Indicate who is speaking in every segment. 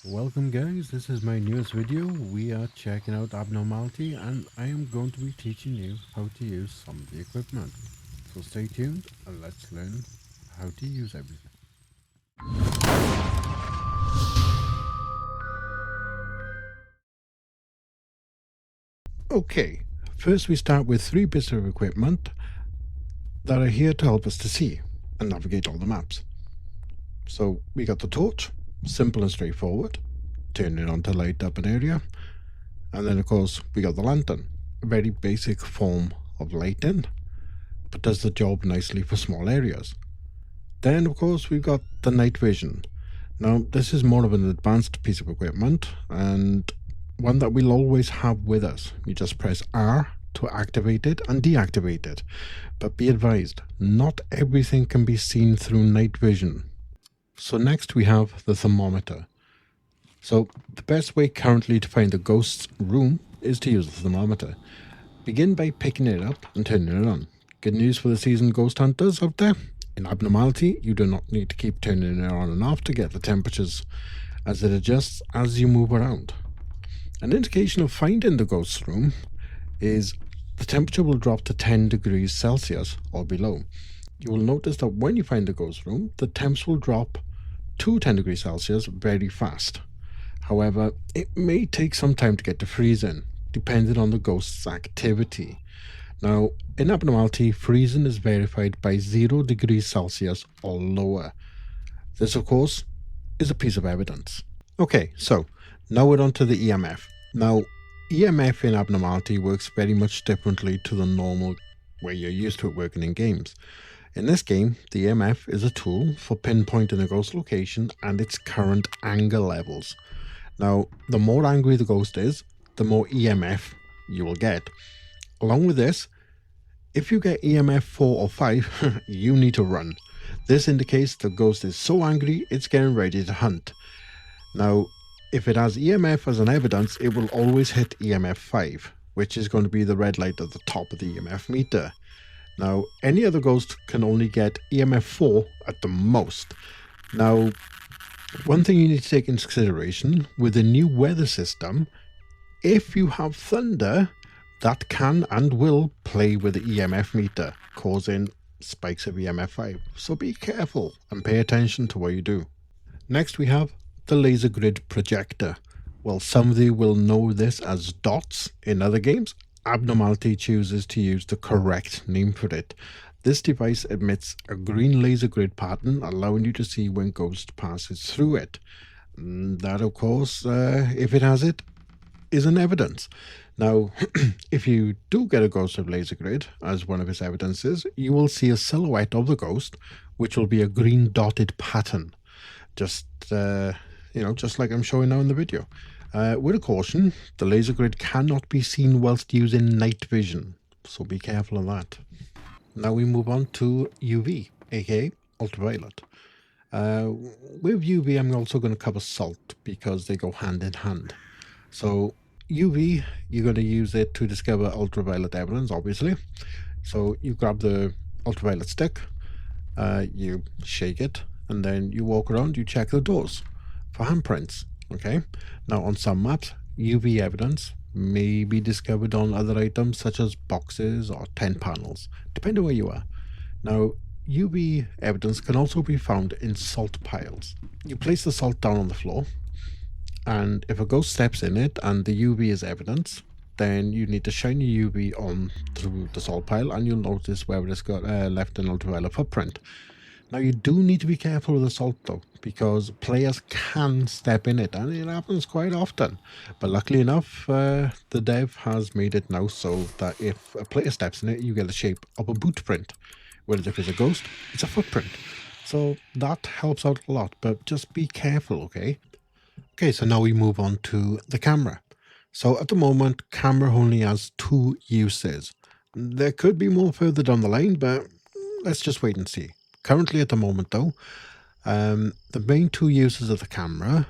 Speaker 1: Welcome guys, this is my newest video. We are checking out Abnormality and I am going to be teaching you how to use some of the equipment. So stay tuned and let's learn how to use everything. Okay, first we start with three bits of equipment that are here to help us to see and navigate all the maps. So we got the torch, simple and straightforward, turn it on to light up an area. And then of course we got the lantern, a very basic form of lighting, but does the job nicely for small areas. Then of course we've got the night vision. Now this is more of an advanced piece of equipment and one that we'll always have with us. You just press R to activate it and deactivate it. But be advised, not everything can be seen through night vision. So next we have the thermometer. So the best way currently to find a ghost's room is to use the thermometer. Begin by picking it up and turning it on. Good news for the seasoned ghost hunters out there. In Abnormality, you do not need to keep turning it on and off to get the temperatures, as it adjusts as you move around. An indication of finding the ghost's room is the temperature will drop to 10 degrees Celsius or below. You will notice that when you find the ghost's room, the temps will drop to 10 degrees Celsius very fast. However, it may take some time to get to freezing, depending on the ghost's activity. Now, in Abnormality, freezing is verified by 0 degrees Celsius or lower. This, of course, is a piece of evidence. Okay, so now we're on to the EMF. Now, EMF in Abnormality works very much differently to the normal way you're used to it working in games. In this game, the EMF is a tool for pinpointing a ghost location and its current anger levels. Now, the more angry the ghost is, the more EMF you will get. Along with this, if you get EMF 4 or 5, you need to run. This indicates the ghost is so angry, it's getting ready to hunt. Now, if it has EMF as an evidence, it will always hit EMF 5, which is going to be the red light at the top of the EMF meter. Now, any other ghost can only get EMF 4 at the most. Now, one thing you need to take into consideration with the new weather system, if you have thunder, that can and will play with the EMF meter, causing spikes of EMF 5. So be careful and pay attention to what you do. Next we have the laser grid projector. Well, some of you will know this as dots in other games. Abnormality chooses to use the correct name for it. This device emits a green laser grid pattern, allowing you to see when ghost passes through it. That, of course, if it has it, is an evidence. Now, if you do get a ghost of laser grid as one of its evidences, you will see a silhouette of the ghost, which will be a green dotted pattern. Just, just like I'm showing now in the video. With a caution, the laser grid cannot be seen whilst using night vision, so be careful of that. Now we move on to UV, aka ultraviolet. With UV, I'm also going to cover salt because they go hand in hand. So UV, you're going to use it to discover ultraviolet evidence, obviously. So you grab the ultraviolet stick, you shake it, and then you walk around, you check the doors for handprints. Okay. Now on some maps, UV evidence may be discovered on other items such as boxes or tent panels, depending where you are. Now, UV evidence can also be found in salt piles. You place the salt down on the floor, and if a ghost steps in it and the UV is evidence, then you need to shine your UV on through the salt pile and you'll notice where it's got left an ultraviolet footprint. Now you do need to be careful with the salt though, because players can step in it and it happens quite often. But luckily enough, the dev has made it now so that if a player steps in it, you get the shape of a boot print. Whereas if it's a ghost, it's a footprint. So that helps out a lot, but just be careful, okay? Okay, so now we move on to the camera. So at the moment, camera only has 2 uses. There could be more further down the line, but let's just wait and see. Currently at the moment though, the main 2 uses of the camera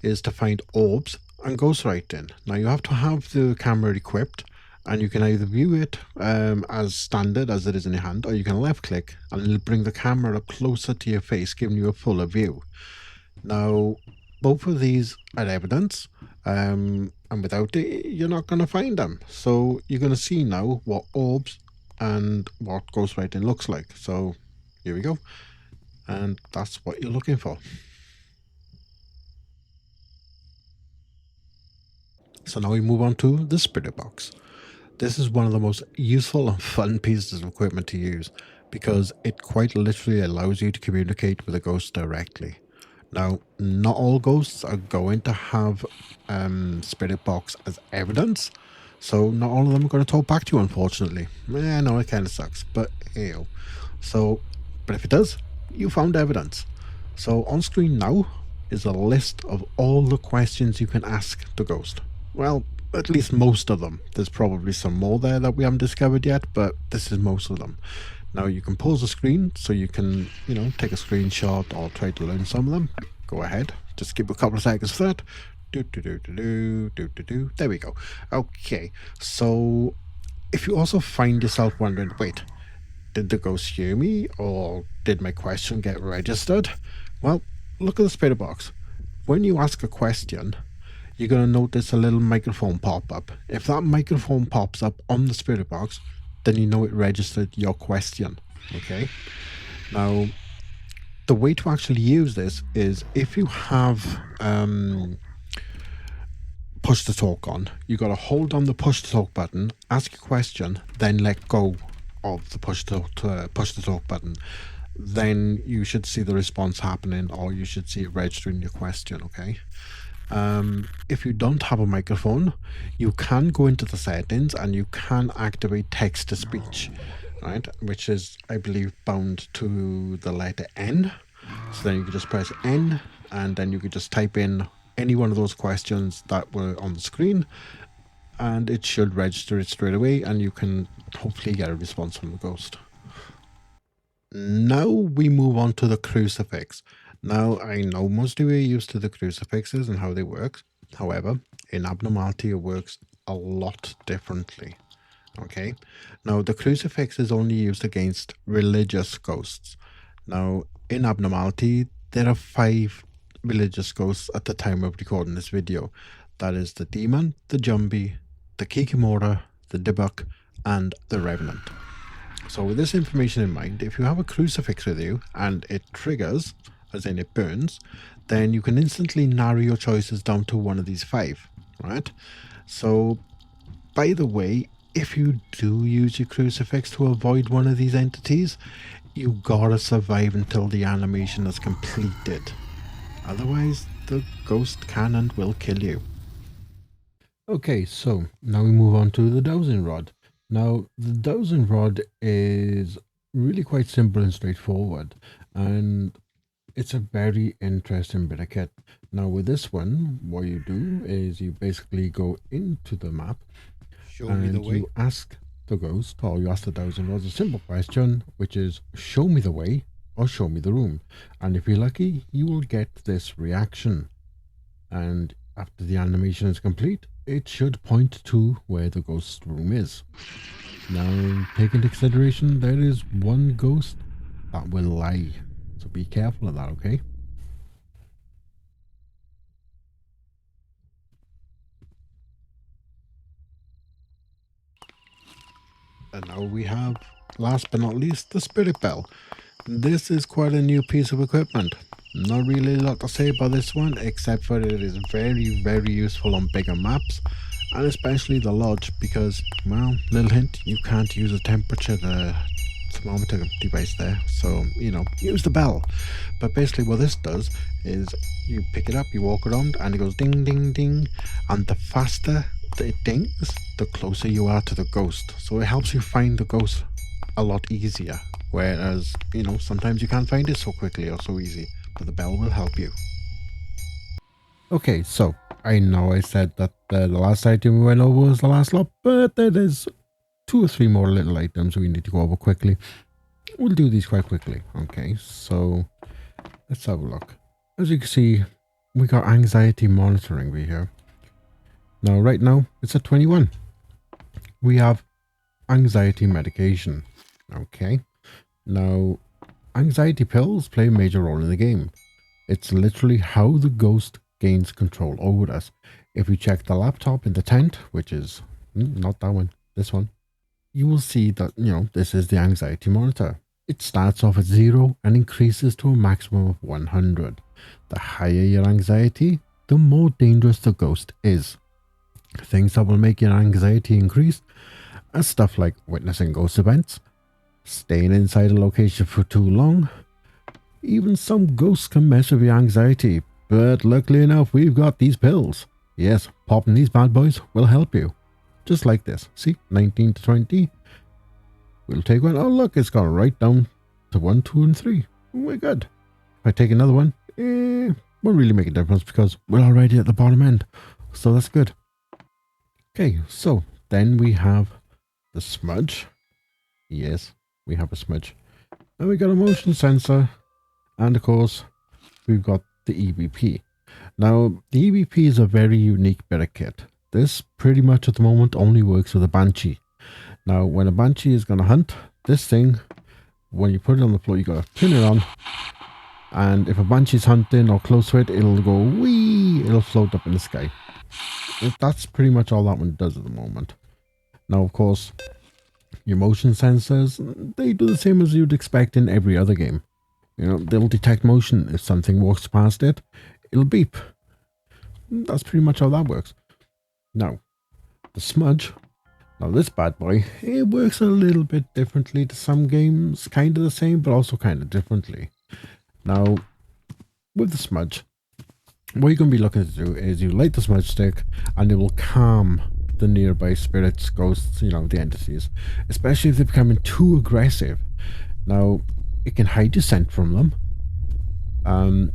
Speaker 1: is to find orbs and ghost writing. Now you have to have the camera equipped and you can either view it as standard as it is in your hand, or you can left click and it'll bring the camera up closer to your face, giving you a fuller view. Now both of these are evidence, and without it, you're not going to find them. So you're going to see now what orbs and what ghost writing looks like. So here we go. And that's what you're looking for. So now we move on to the spirit box. This is one of the most useful and fun pieces of equipment to use because it quite literally allows you to communicate with a ghost directly. Now, not all ghosts are going to have spirit box as evidence, so not all of them are going to talk back to you, unfortunately. I know it kind of sucks, but ew. So, but if it does, you found evidence. So on screen now is a list of all the questions you can ask the ghost. Well, at least most of them. There's probably some more there that we haven't discovered yet, but this is most of them. Now you can pause the screen so you can, take a screenshot or try to learn some of them. Go ahead. Just give a couple of seconds for that. There we go. Okay, so if you also find yourself wondering, wait, did the ghost hear me or did my question get registered? Well, look at the spirit box. When you ask a question, you're going to notice a little microphone pop up. If that microphone pops up on the spirit box, then you know it registered your question. Okay. Now, the way to actually use this is if you have push to talk on, you got to hold on the push to talk button, ask a question, then let go of the push to talk button. Then you should see the response happening, or you should see it registering your question. Okay. If you don't have a microphone, you can go into the settings and you can activate text to speech, right? Which is, I believe, bound to the letter N. So then you can just press N and then you could just type in any one of those questions that were on the screen and it should register it straight away and you can hopefully get a response from the ghost. Now we move on to the crucifix. Now, I know most of you are used to the crucifixes and how they work. However, in Abnormality, it works a lot differently. Okay. Now, the crucifix is only used against religious ghosts. Now, in Abnormality, there are 5 religious ghosts at the time of recording this video. That is the Demon, the Jumbie, the Kikimora, the Dibbuck, and the Revenant. So with this information in mind, if you have a crucifix with you and it triggers, as in it burns, then you can instantly narrow your choices down to one of these 5, right? So, by the way, if you do use your crucifix to avoid one of these entities, you gotta survive until the animation is completed. Otherwise, the ghost can and will kill you. Okay, so now we move on to the Dowsing Rod. Now, the Dowsing Rod is really quite simple and straightforward, and it's a very interesting bit of kit. Now, with this one, what you do is you basically go into the map and you ask the ghost, or you ask the Dowsing Rod a simple question, which is, show me the way or show me the room. And if you're lucky, you will get this reaction. And after the animation is complete, it should point to where the ghost room is. Now, take into consideration, there is one ghost that will lie. So be careful of that, okay? And now we have, last but not least, the Spirit Bell. This is quite a new piece of equipment. Not really a lot to say about this one, except for it is very, very useful on bigger maps, and especially the lodge, because, well, little hint, you can't use a temperature thermometer device there, so, use the bell. But basically what this does is you pick it up, you walk around, and it goes ding, ding, ding, and the faster that it dings, the closer you are to the ghost. So it helps you find the ghost a lot easier, whereas, sometimes you can't find it so quickly or so easy, but the bell will help you. Okay, so I know I said that the last item we went over was the last lot, but there is 2 or 3 more little items we need to go over quickly. We'll do these quite quickly. Okay, so let's have a look. As you can see, we got anxiety monitoring right here. Now, right now, it's at 21. We have anxiety medication. Okay. Now, anxiety pills play a major role in the game. It's literally how the ghost gains control over us. If we check the laptop in the tent, which is not that one, this one, you will see that, this is the anxiety monitor. It starts off at 0 and increases to a maximum of 100. The higher your anxiety, the more dangerous the ghost is. Things that will make your anxiety increase are stuff like witnessing ghost events, staying inside a location for too long. Even some ghosts can mess with your anxiety, but luckily enough, we've got these pills. Yes, popping these bad boys will help you. Just like this. See, 19 to 20. We'll take one. Oh, look, it's gone right down to 1, 2, and 3. We're good. If I take another one, won't really make a difference because we're already at the bottom end. So that's good. Okay, so then we have the smudge. Yes, we have a smudge. And we got a motion sensor. And of course, we've got the EVP. Now, the EVP is a very unique bit of kit. This pretty much at the moment only works with a Banshee. Now, when a Banshee is going to hunt, this thing, when you put it on the floor, you got to pin it on. And if a Banshee's hunting or close to it, it'll go wee, it'll float up in the sky. That's pretty much all that one does at the moment. Now, of course, your motion sensors, they do the same as you'd expect in every other game. They'll detect motion. If something walks past it, it'll beep. That's pretty much how that works. Now, the smudge. Now, this bad boy, it works a little bit differently to some games. Kind of the same, but also kind of differently. Now, with the smudge, what you're going to be looking to do is you light the smudge stick and it will calm the nearby spirits, ghosts, the entities. Especially if they're becoming too aggressive. Now, it can hide your scent from them.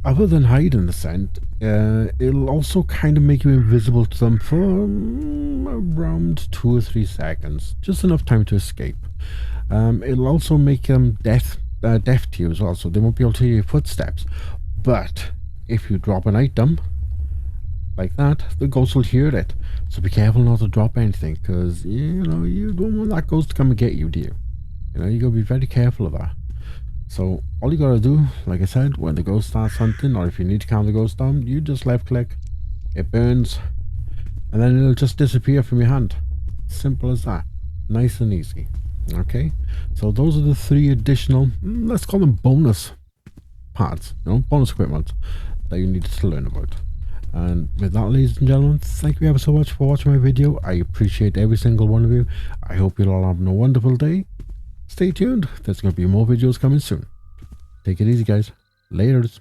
Speaker 1: Other than hiding the scent, it'll also kind of make you invisible to them for around 2 or 3 seconds. Just enough time to escape. It'll also make them deaf to you as well, so they won't be able to hear your footsteps. But if you drop an item like that, the ghost will hear it. So be careful not to drop anything, because, you don't want that ghost to come and get you, do you? You gotta be very careful of that. So all you gotta do, like I said, when the ghost starts hunting, or if you need to calm the ghost down, you just left click, it burns, and then it'll just disappear from your hand. Simple as that. Nice and easy. Okay, so those are the 3 additional, let's call them bonus parts, bonus equipment that you needed to learn about. And with that, ladies and gentlemen, thank you ever so much for watching my video. I appreciate every single one of you. I hope you'll all have a wonderful day. Stay tuned, there's going to be more videos coming soon. Take it easy, guys. Laters.